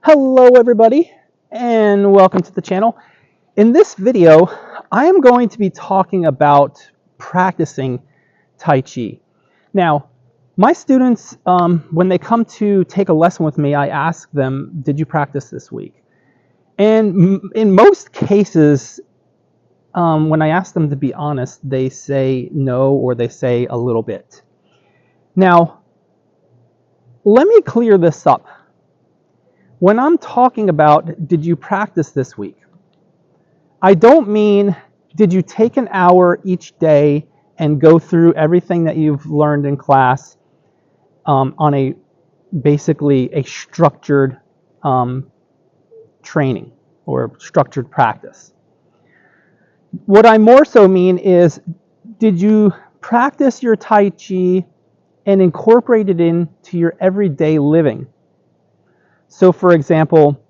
Hello everybody and welcome to the channel. In this video I am going to be talking about practicing Tai Chi. Now my students, when they come to take a lesson with me, I ask them, did you practice this week? And in most cases, when I ask them to be honest, they say no, or they say a little bit. Now let me clear this up. When I'm talking about did you practice this week, I don't mean did you take an hour each day and go through everything that you've learned in class on basically a structured training or structured practice. What I more so mean is, did you practice your Tai Chi and incorporate it into your everyday living? So for example,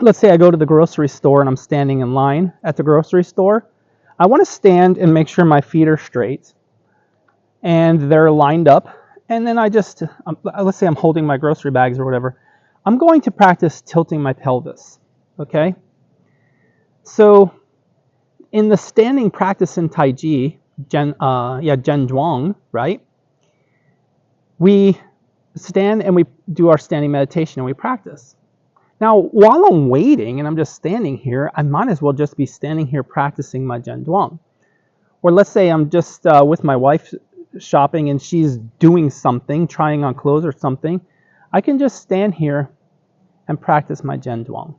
let's say I go to the grocery store and I'm standing in line at the grocery store. I want to stand and make sure my feet are straight and they're lined up. And then let's say I'm holding my grocery bags or whatever. I'm going to practice tilting my pelvis, okay? So in the standing practice in Taiji, Zhuang, right? We stand and we do our standing meditation and we practice. Now, while I'm waiting and I'm just standing here, I might as well just be standing here practicing my Zhuang. Or let's say I'm just with my wife shopping and she's doing something, trying on clothes or something. I can just stand here and practice my Zhuang.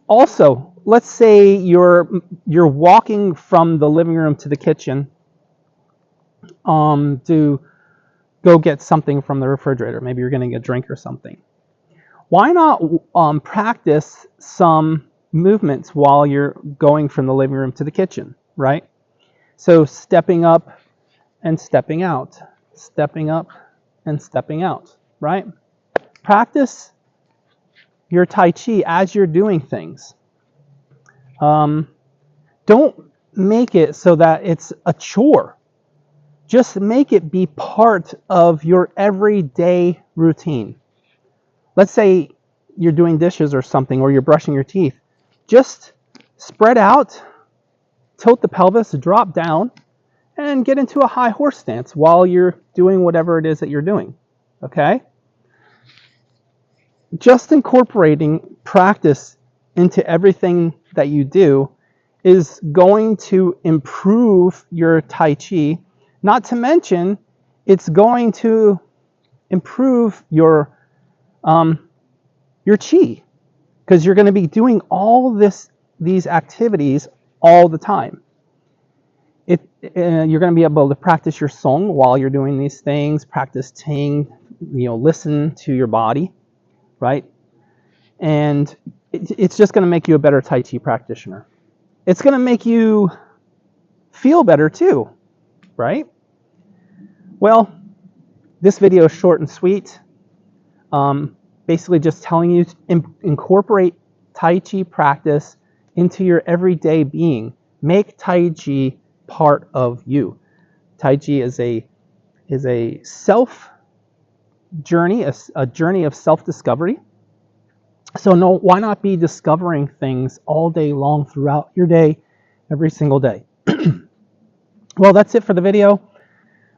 Also, let's say you're walking from the living room to the kitchen to go get something from the refrigerator. Maybe you're getting a drink or something. Why not practice some movements while you're going from the living room to the kitchen, right? So stepping up and stepping out, stepping up and stepping out, right? Practice your Tai Chi as you're doing things. Don't make it so that it's a chore. Just make it be part of your everyday routine. Let's say you're doing dishes or something, or you're brushing your teeth. Just spread out, tilt the pelvis, drop down, and get into a high horse stance while you're doing whatever it is that you're doing, okay? Just incorporating practice into everything that you do is going to improve your Tai Chi. Not to mention, it's going to improve your chi, because you're going to be doing all these activities all the time. You're going to be able to practice your song while you're doing these things. Practice Ting, listen to your body, right? And it's just going to make you a better Tai Chi practitioner. It's going to make you feel better too, right? Well, this video is short and sweet. Basically just telling you to incorporate Tai Chi practice into your everyday being. Make Tai Chi part of you. Tai Chi is a self journey, a journey of self-discovery. So why not be discovering things all day long throughout your day, every single day? Well, that's it for the video.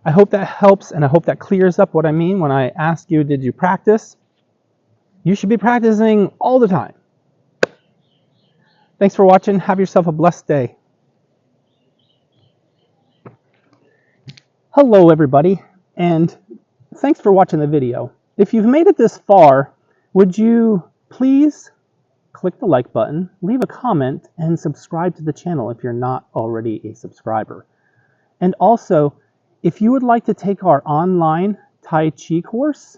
I hope that helps, and I hope that clears up what I mean when I ask you, did you practice? You should be practicing all the time. Thanks for watching. Have yourself a blessed day. Hello, everybody, and thanks for watching the video. If you've made it this far, would you please click the like button, leave a comment, and subscribe to the channel if you're not already a subscriber. And also, if you would like to take our online Tai Chi course,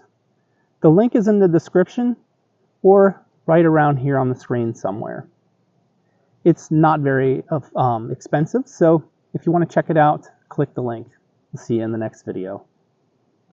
the link is in the description or right around here on the screen somewhere. It's not very expensive, so if you want to check it out, click the link. We'll see you in the next video.